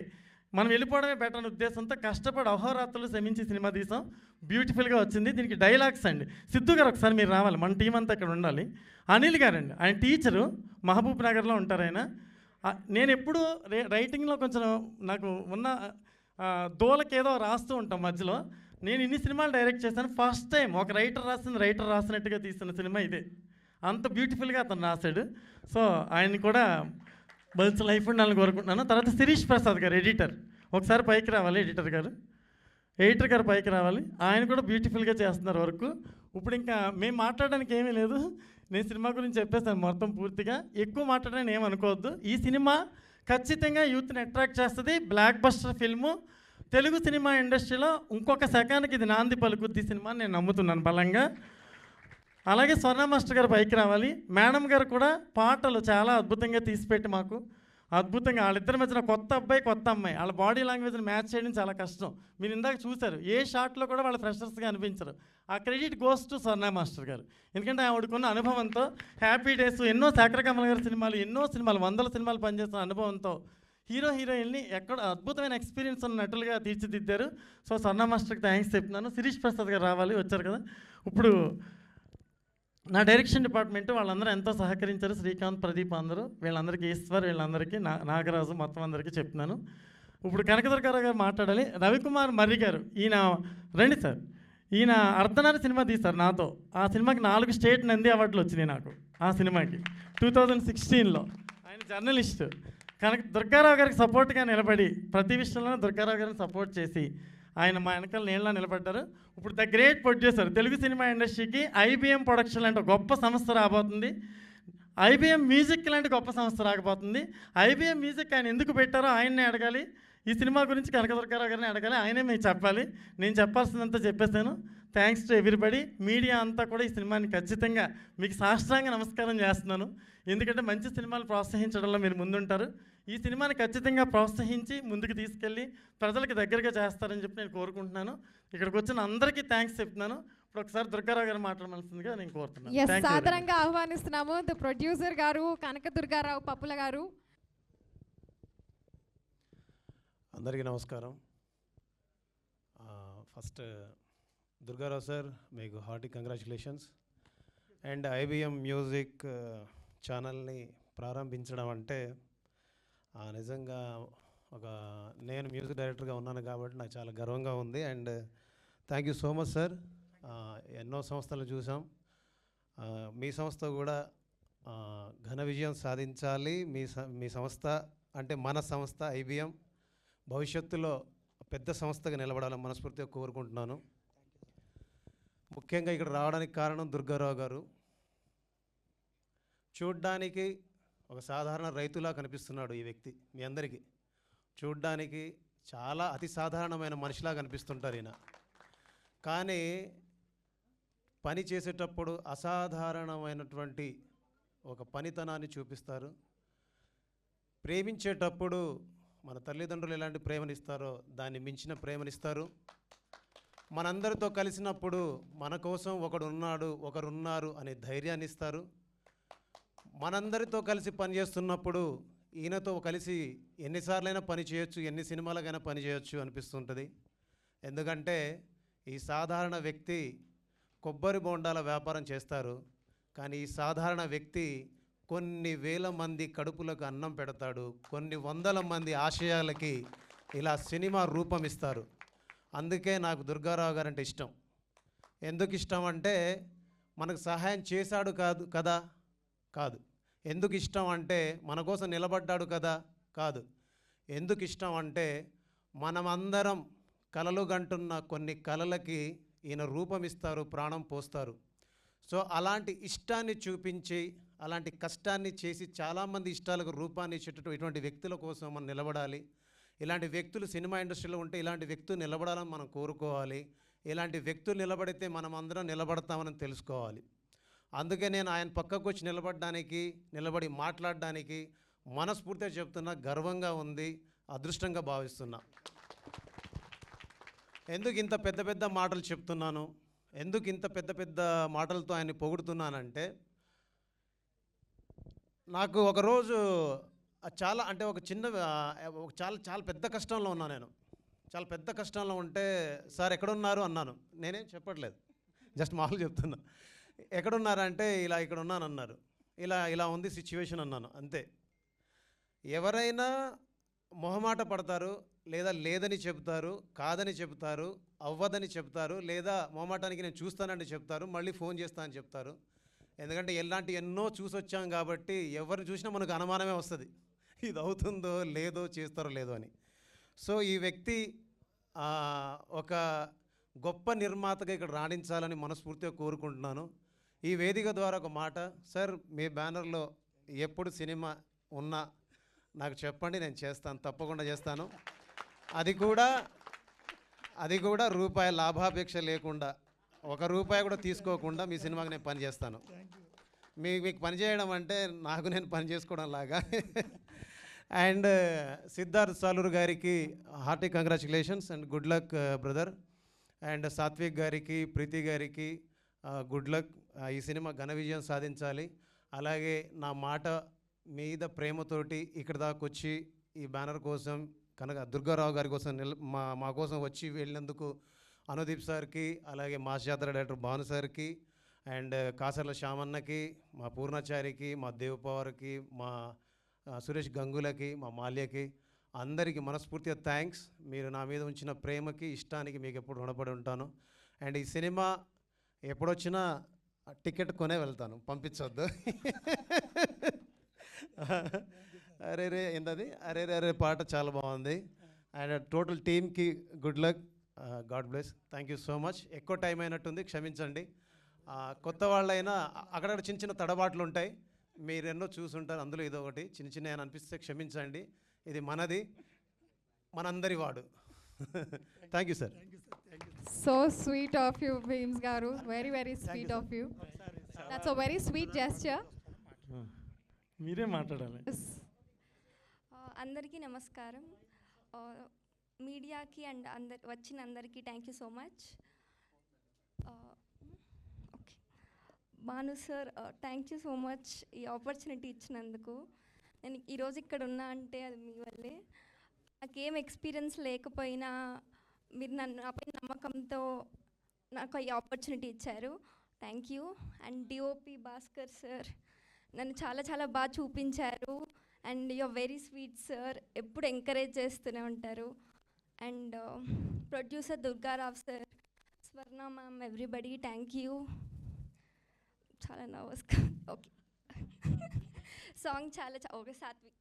మనం వెళ్ళిపోవడమే బెటర్ అనే ఉద్దేశంతో కష్టపడి అహోరాత్రులు శ్రమించి సినిమా తీసాం. బ్యూటిఫుల్గా వచ్చింది. దీనికి డైలాగ్స్ అండి. సిద్ధు గారు ఒకసారి మీరు రావాలి, మన టీం అంతా ఇక్కడ ఉండాలి. అనిల్ గారండి, ఆయన టీచరు, మహబూబ్ నగర్లో ఉంటారు ఆయన. నేను ఎప్పుడు రైటింగ్లో కొంచెం నాకు ఉన్న దోలకేదో రాస్తూ ఉంటాం మధ్యలో. నేను ఇన్ని సినిమాలు డైరెక్ట్ చేశాను. ఫస్ట్ టైం ఒక రైటర్ రాసినట్టుగా తీస్తున్న సినిమా ఇదే. అంత బ్యూటిఫుల్గా అతను రాశాడు. సో ఆయన కూడా మంచి లైఫ్ ఉండాలని కోరుకుంటున్నాను. తర్వాత శిరీష్ ప్రసాద్ గారు ఎడిటర్, ఒకసారి పైకి రావాలి. ఎడిటర్ గారు పైకి రావాలి. ఆయన కూడా బ్యూటిఫుల్గా చేస్తున్నారు వర్క్. ఇప్పుడు ఇంకా మేము మాట్లాడడానికి ఏమీ లేదు, నేను సినిమా గురించి చెప్పేస్తాను మొత్తం పూర్తిగా. ఎక్కువ మాట్లాడని ఏమనుకోవద్దు. ఈ సినిమా ఖచ్చితంగా యూత్ని అట్రాక్ట్ చేస్తుంది. Block buster film. Telugu cinema ఇండస్ట్రీలో ఇంకొక సెకండ్కి ఇది నాంది పలుకుద్ది సినిమా నేను నమ్ముతున్నాను బలంగా. అలాగే స్వర్ణ మాస్టర్ గారు పైకి రావాలి. మేడం గారు కూడా పాటలు చాలా అద్భుతంగా తీసిపెట్టి మాకు అద్భుతంగా వాళ్ళిద్దరి మధ్యన కొత్త అబ్బాయి కొత్త అమ్మాయి, వాళ్ళ బాడీ లాంగ్వేజ్ని మ్యాచ్ చేయడం చాలా కష్టం. మీరు ఇందాక చూశారు, ఏ షాట్లో కూడా వాళ్ళ ఫ్రెషర్స్గా అనిపించరు. ఆ credit goes to Swarna master గారు. ఎందుకంటే ఆవిడకున్న అనుభవంతో, హ్యాపీ డేస్, ఎన్నో శేఖర్ కమల్ గారి సినిమాలు, ఎన్నో సినిమాలు, 100 సినిమాలు పనిచేస్తున్న అనుభవంతో హీరోయిన్ని ఎక్కడ అద్భుతమైన ఎక్స్పీరియన్స్ ఉన్న నటులుగా తీర్చిదిద్దారు. సో స్వర్ణ మాస్టర్కి థ్యాంక్స్ చెప్తున్నాను. శిరీష్ ప్రసాద్ గారు రావాలి, వచ్చారు కదా. ఇప్పుడు నా డైరెక్షన్ డిపార్ట్మెంట్ వాళ్ళందరూ ఎంతో సహకరించారు. శ్రీకాంత్, ప్రదీప్ అందరూ, వీళ్ళందరికీ ఈశ్వర్, వీళ్ళందరికీ నాగరాజు, మొత్తం అందరికీ చెప్తున్నాను. ఇప్పుడు కనకదుర్గారావు గారు మాట్లాడాలి. రవికుమార్ మర్రి గారు, ఈయన రండి సార్. ఈయన అర్ధనారి సినిమా తీశారు నాతో. ఆ సినిమాకి 4 స్టేట్ నంది అవార్డులు వచ్చినాయి నాకు. ఆ సినిమాకి 2016లో. ఆయన జర్నలిస్ట్. దుర్గారావు గారికి సపోర్ట్గా నిలబడి ప్రతి విషయంలోనూ దుర్గారావు గారిని సపోర్ట్ చేసి ఆయన మా వెనకాల నీళ్ళ నిలబడ్డారు. ఇప్పుడు the great producer, Telugu cinema ఇండస్ట్రీకి IBM ప్రొడక్షన్ లాంటి గొప్ప సంస్థ రాబోతుంది. IBM మ్యూజిక్ లాంటి గొప్ప సంస్థ రాకపోతుంది. IBM మ్యూజిక్ ఆయన ఎందుకు పెట్టారో ఆయన్నే అడగాలి. ఈ సినిమా గురించి కనకదుర్గారావు గారిని అడగాలి, ఆయనే మీకు చెప్పాలి. నేను చెప్పాల్సిందంతా చెప్పేశాను. Thanks to everybody. మీడియా అంతా కూడా ఈ సినిమాని ఖచ్చితంగా మీకు సాష్టాంగ నమస్కారం చేస్తున్నాను. ఎందుకంటే మంచి సినిమాలు ప్రోత్సహించడంలో మీరు ముందుంటారు. ఈ సినిమాని ఖచ్చితంగా ప్రోత్సహించి ముందుకు తీసుకెళ్ళి ప్రజలకు దగ్గరగా చేస్తారని చెప్పి నేను కోరుకుంటున్నాను. ఇక్కడికి వచ్చిన అందరికీ థ్యాంక్స్ చెప్తున్నాను. ఇప్పుడు ఒకసారి దుర్గారావు గారు మాట్లాడవలసిందిగా నేను కోరుతున్నాను. సాదరంగా ఆహ్వానిస్తున్నాము ది ప్రొడ్యూసర్ గారు కనకదుర్గారావు పప్పుల గారు. అందరికీ నమస్కారం. ఫస్ట్ దుర్గారావు సార్, మీకు hearty congratulations. And IBM music ఛానల్ని ప్రారంభించడం అంటే నిజంగా నేను మ్యూజిక్ డైరెక్టర్గా ఉన్నాను కాబట్టి నాకు చాలా గర్వంగా ఉంది. And thank you so much sir. ఎన్నో సంస్థలు చూసాం, మీ సంస్థ కూడా ఘన విజయం సాధించాలి. మీ సంస్థ అంటే మన సంస్థ IBM భవిష్యత్తులో పెద్ద సంస్థగా నిలబడాలని మనస్ఫూర్తిగా కోరుకుంటున్నాను. ముఖ్యంగా ఇక్కడ రావడానికి కారణం దుర్గారావు గారు. చూడ్డానికి ఒక సాధారణ రైతులా కనిపిస్తున్నాడు ఈ వ్యక్తి మీ అందరికీ. చూడ్డానికి చాలా అతి సాధారణమైన మనిషిలా కనిపిస్తుంటారు ఈయన. కానీ పని చేసేటప్పుడు అసాధారణమైనటువంటి ఒక పనితనాన్ని చూపిస్తారు. ప్రేమించేటప్పుడు మన తల్లిదండ్రులు ఎలాంటి ప్రేమనిస్తారో దాన్ని మించిన ప్రేమనిస్తారు. మనందరితో కలిసినప్పుడు మన కోసం ఒకరున్నారు అనే ధైర్యాన్ని ఇస్తారు. మనందరితో కలిసి పనిచేస్తున్నప్పుడు ఈయనతో కలిసి ఎన్నిసార్లైనా పని చేయొచ్చు, ఎన్ని సినిమాలకైనా పని చేయొచ్చు అనిపిస్తుంటుంది. ఎందుకంటే ఈ సాధారణ వ్యక్తి కొబ్బరి బోండాల వ్యాపారం చేస్తారు, కానీ ఈ సాధారణ వ్యక్తి కొన్ని వేల మంది కడుపులకు అన్నం పెడతాడు, కొన్ని వందల మంది ఆశయాలకి ఇలా సినిమా రూపం ఇస్తారు. అందుకే నాకు దుర్గారావు గారు అంటే ఇష్టం. ఎందుకు ఇష్టం అంటే మనకు సహాయం చేశాడు కాదు. ఎందుకు ఇష్టం అంటే మన కోసం నిలబడ్డాడు కాదు. ఎందుకు ఇష్టం అంటే మనమందరం కలలు గంటున్న కొన్ని కలలకి ఈయన రూపం ఇస్తారు, ప్రాణం పోస్తారు. సో అలాంటి ఇష్టాన్ని చూపించి అలాంటి కష్టాన్ని చేసి చాలామంది ఇష్టాలకు రూపాన్ని ఇచ్చేటట్టు ఇటువంటి వ్యక్తుల కోసం మనం నిలబడాలి. ఇలాంటి వ్యక్తులు సినిమా ఇండస్ట్రీలో ఉంటే ఇలాంటి వ్యక్తులు నిలబడాలని మనం కోరుకోవాలి. ఇలాంటి వ్యక్తులు నిలబడితే మనం అందరం నిలబడతామని తెలుసుకోవాలి. అందుకే నేను ఆయన పక్కకు వచ్చి నిలబడి మాట్లాడడానికి మనస్ఫూర్తిగా చెప్తున్నా, గర్వంగా ఉంది, అదృష్టంగా భావిస్తున్నా. ఎందుకు ఇంత పెద్ద పెద్ద మాటలు చెప్తున్నాను, ఎందుకు ఇంత పెద్ద పెద్ద మాటలతో ఆయన్ని పొగుడుతున్నానంటే, నాకు ఒకరోజు చాలా అంటే ఒక చాలా పెద్ద కష్టంలో ఉన్నా. నేను చాలా పెద్ద కష్టంలో ఉంటే, సార్ ఎక్కడున్నారు అన్నాను. నేనేం చెప్పట్లేదు, జస్ట్ మామూలు చెప్తున్నా. ఎక్కడున్నారంటే ఇక్కడ ఉన్నాను అన్నారు. ఇలా ఉంది సిచ్యువేషన్ అన్నాను, అంతే. ఎవరైనా మొహమాట పడతారు, లేదా లేదని చెప్తారు, కాదని చెప్తారు, అవ్వదని చెప్తారు, లేదా మొహమాటానికి నేను చూస్తానని చెప్తారు, మళ్ళీ ఫోన్ చేస్తానని చెప్తారు. ఎందుకంటే ఇలాంటి ఎన్నో చూసొచ్చాం కాబట్టి ఎవరిని చూసినా మనకు అనుమానమే వస్తుంది, ఇది అవుతుందో లేదో, చేస్తారో లేదో అని. సో ఈ వ్యక్తి ఒక గొప్ప నిర్మాతగా ఇక్కడ రాణించాలని మనస్ఫూర్తిగా కోరుకుంటున్నాను. ఈ వేదిక ద్వారా ఒక మాట, సార్ మీ బ్యానర్లో ఎప్పుడు సినిమా ఉన్నా నాకు చెప్పండి, నేను చేస్తాను, తప్పకుండా చేస్తాను. అది కూడా రూపాయి లాభాపేక్ష లేకుండా, ₹1 కూడా తీసుకోకుండా మీ సినిమాకి నేను పని చేస్తాను. మీకు పని చేయడం అంటే నాకు నేను పని చేసుకోవడం లాగా. అండ్ సిద్ధార్థ్ సాలూరు గారికి hearty congratulations and good luck brother. And Satvik గారికి, ప్రీతి గారికి గుడ్ లక్. ఈ సినిమా ఘన విజయం సాధించాలి. అలాగే నా మాట మీద ప్రేమతోటి ఇక్కడ దాకా వచ్చి ఈ బ్యానర్ కోసం దుర్గారావు గారి కోసం మా కోసం వచ్చి వెళ్ళినందుకు అనుదీప్ సార్కి, అలాగే మాస్ జాతర డైరెక్టర్ భాను సార్కి, అండ్ కాసర్ల శ్యామన్నకి, మా పూర్ణాచారికి, మా దేవపవర్కి, మా సురేష్ గంగులకి, మా మాల్యకి, అందరికీ మనస్ఫూర్తిగా థ్యాంక్స్. మీరు నా మీద ఉంచిన ప్రేమకి, ఇష్టానికి మీకు ఎప్పుడు రుణపడి ఉంటాను. అండ్ ఈ సినిమా ఎప్పుడొచ్చినా టికెట్ కొనే వెళ్తాను, పంపించొద్దు. అరే ఏంటది అరే పాట చాలా బాగుంది. అండ్ టోటల్ టీమ్కి good luck, God bless. Thank you so much. ఎక్కువ టైం అయినట్టుంది, క్షమించండి. కొత్త వాళ్ళైనా అక్కడక్కడ చిన్న చిన్న తడబాట్లు ఉంటాయి, మీరు ఎన్నో చూసుంటారు, అందులో ఇదో ఒకటి చిన్న అని అనిపిస్తే క్షమించండి. ఇది మనందరి వాడు. Thank you sir. So sweet of you, Beams Garu. Very, very sweet of you. That's a very sweet gesture. మీరే మాట్లాడాలి. అందరికీ నమస్కారం. మీడియాకి అండ్ వచ్చిన అందరికీ thank you so much. Okay Bhanu sir, thank you so much ఈ ఆపర్చునిటీ ఇచ్చినందుకు. నేను ఈరోజు ఇక్కడ ఉన్నా అంటే అది మీ వల్లే. నాకేం ఎక్స్పీరియన్స్ లేకపోయినా మీరు నాపై నమ్మకంతో నాకు ఈ ఆపర్చునిటీ ఇచ్చారు. Thank you. And DOP Bhaskar sir నన్ను చాలా చాలా బాగా చూపించారు. And you're very sweet sir, ఎప్పుడు ఎంకరేజ్ చేస్తూనే ఉంటారు. And producer Durga Rao sir, Swarna ma'am, everybody thank you. చాలా నర్వస్గా ఓకే. సాంగ్ చాలా ఓకే. సాత్విక్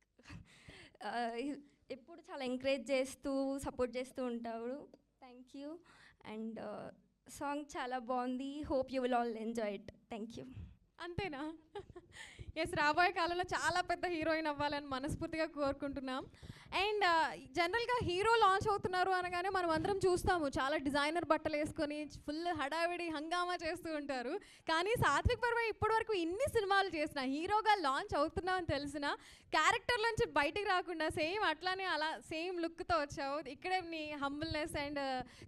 ఎప్పుడు చాలా ఎంకరేజ్ చేస్తూ సపోర్ట్ చేస్తూ ఉంటాడు. Thank you. అండ్ సాంగ్ చాలా బాగుంది. Hope you will all enjoy it. Thank you. అంతేనా? ఎస్, రాబోయే కాలంలో చాలా పెద్ద హీరోయిన్ అవ్వాలని మనస్ఫూర్తిగా కోరుకుంటున్నాం. అండ్ జనరల్గా హీరో లాంచ్ అవుతున్నారు అనగానే మనం అందరం చూస్తాము, చాలా డిజైనర్ బట్టలు వేసుకొని ఫుల్ హడావిడి హంగామా చేస్తూ ఉంటారు. కానీ సాత్విక్ పర్వ ఇప్పటివరకు ఇన్ని సినిమాలు చేసిన, హీరోగా లాంచ్ అవుతున్నావు అని తెలిసిన క్యారెక్టర్ నుంచి బయటికి రాకుండా సేమ్ అట్లానే అలా సేమ్ లుక్తో వచ్చావు. ఇక్కడే నీ humbleness and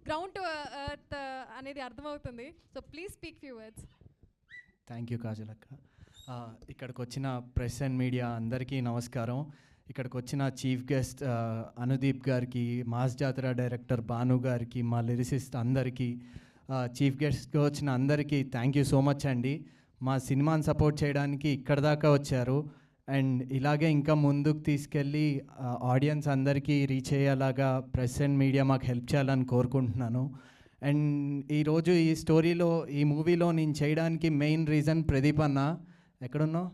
ground to earth అనేది అర్థమవుతుంది. So please speak few words. Thank you కాజలక్క. ఇక్కడికి వచ్చిన ప్రెస్ అండ్ మీడియా అందరికీ నమస్కారం. ఇక్కడికి వచ్చిన చీఫ్ గెస్ట్ అనుదీప్ గారికి, మాస్ జాతర డైరెక్టర్ భాను గారికి, మా లిరిసిస్ట్ అందరికీ, చీఫ్ గెస్ట్గా వచ్చిన అందరికీ థ్యాంక్ యూ సో మచ్ అండి. మా సినిమాని సపోర్ట్ చేయడానికి ఇక్కడ దాకా వచ్చారు. అండ్ ఇలాగే ఇంకా ముందుకు తీసుకెళ్ళి ఆడియన్స్ అందరికీ రీచ్ అయ్యేలాగా ప్రెస్ అండ్ మీడియా మాకు హెల్ప్ చేయాలని కోరుకుంటున్నాను. అండ్ ఈరోజు ఈ స్టోరీలో, ఈ మూవీలో నేను చేయడానికి మెయిన్ రీజన్ ప్రదీప్ అన్న. ఎక్కడున్నావు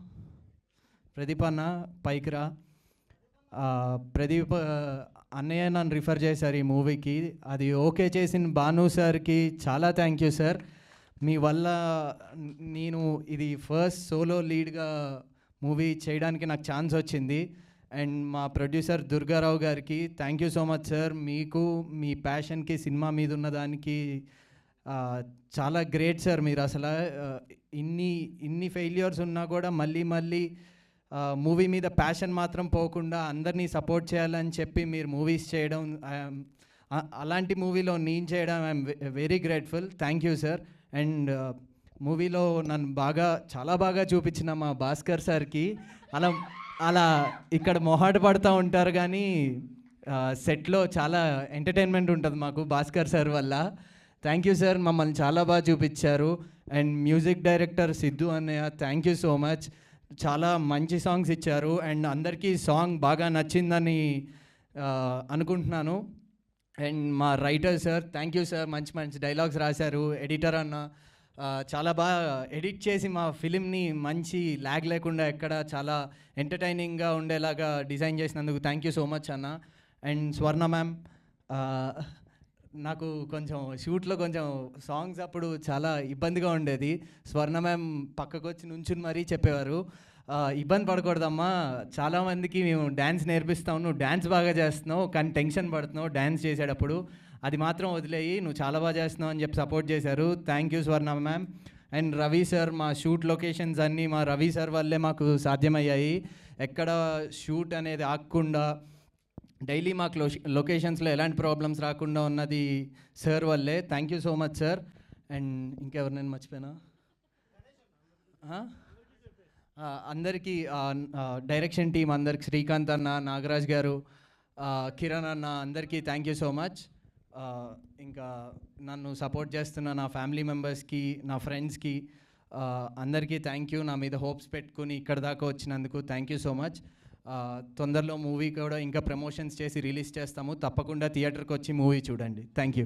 ప్రదీప్ అన్న? పైకి రా. ప్రదీప్ అన్నయ్య నన్ను రిఫర్ చేశారు ఈ మూవీకి. అది ఓకే చేసిన భాను సార్కి చాలా థ్యాంక్ యూ సార్. మీ వల్ల నేను ఇది ఫస్ట్ సోలో లీడ్గా మూవీ చేయడానికి నాకు ఛాన్స్ వచ్చింది. అండ్ మా ప్రొడ్యూసర్ దుర్గారావు గారికి thank you so much sir. మీకు మీ ప్యాషన్కి సినిమా మీద ఉన్నదానికి చాలా గ్రేట్ సార్. మీరు అసలు ఇన్ని ఫెయిల్యూర్స్ ఉన్నా కూడా మళ్ళీ మూవీ మీద ప్యాషన్ మాత్రం పోకుండా అందరినీ సపోర్ట్ చేయాలని చెప్పి మీరు మూవీస్ చేయడం, అలాంటి మూవీలో నేను చేయడం I'm very grateful. Thank you sir. And మూవీలో నన్ను చాలా బాగా చూపించిన మా భాస్కర్ సార్కి, అలా ఇక్కడ మొహాట పడుతూ ఉంటారు కానీ సెట్లో చాలా ఎంటర్టైన్మెంట్ ఉంటుంది మాకు భాస్కర్ సార్ వల్ల. థ్యాంక్ యూ సార్, మమ్మల్ని చాలా బాగా చూపించారు. అండ్ మ్యూజిక్ డైరెక్టర్ సిద్ధు అన్నయ్య థ్యాంక్ యూ సో మచ్. చాలా మంచి సాంగ్స్ ఇచ్చారు అండ్ అందరికీ సాంగ్ బాగా నచ్చిందని అనుకుంటున్నాను. అండ్ మా writer sir thank you sir, మంచి డైలాగ్స్ రాశారు. ఎడిటర్ అన్న చాలా బాగా ఎడిట్ చేసి మా ఫిలింని మంచి ల్యాగ్ లేకుండా ఎక్కడ చాలా ఎంటర్టైనింగ్గా ఉండేలాగా డిజైన్ చేసినందుకు థ్యాంక్ యూ సో మచ్ అన్న. అండ్ స్వర్ణ మ్యామ్, నాకు కొంచెం షూట్లో కొంచెం సాంగ్స్ అప్పుడు చాలా ఇబ్బందిగా ఉండేది. స్వర్ణ మ్యామ్ పక్కకు వచ్చి నుంచుని మరీ చెప్పేవారు, ఇబ్బంది పడకూడదమ్మా, చాలామందికి మేము డ్యాన్స్ నేర్పిస్తాము, నువ్వు డ్యాన్స్ బాగా చేస్తున్నావు కానీ టెన్షన్ పడుతున్నావు డ్యాన్స్ చేసేటప్పుడు, అది మాత్రం వదిలేయి, నువ్వు చాలా బాగా చేస్తున్నావు అని చెప్పి సపోర్ట్ చేశారు. Thank you Swarna ma'am. And Ravi sir, మా షూట్ లొకేషన్స్ అన్నీ మా రవి సార్ వల్లే మాకు సాధ్యమయ్యాయి. ఎక్కడ షూట్ అనేది ఆగకుండా డైలీ మాకు లొకేషన్స్లో ఎలాంటి ప్రాబ్లమ్స్ రాకుండా ఉన్నది సార్ వల్లే. Thank you so much sir. And ఇంకెవరు నేను మర్చిపోయినా? అందరికీ డైరెక్షన్ టీం అందరికి, శ్రీకాంత్ అన్న, నాగరాజ్ గారు, కిరణ్ అన్న, అందరికీ థ్యాంక్ యూ సో మచ్. ఇంకా నన్ను సపోర్ట్ చేస్తున్న నా ఫ్యామిలీ మెంబర్స్కి, నా ఫ్రెండ్స్కి అందరికీ థ్యాంక్ యూ. నా మీద హోప్స్ పెట్టుకుని ఇక్కడ దాకా వచ్చినందుకు థ్యాంక్ యూ సో మచ్. తొందరలో మూవీ కూడా ఇంకా ప్రమోషన్స్ చేసి రిలీజ్ చేస్తాము, తప్పకుండా థియేటర్కి వచ్చి మూవీ చూడండి. Thank you.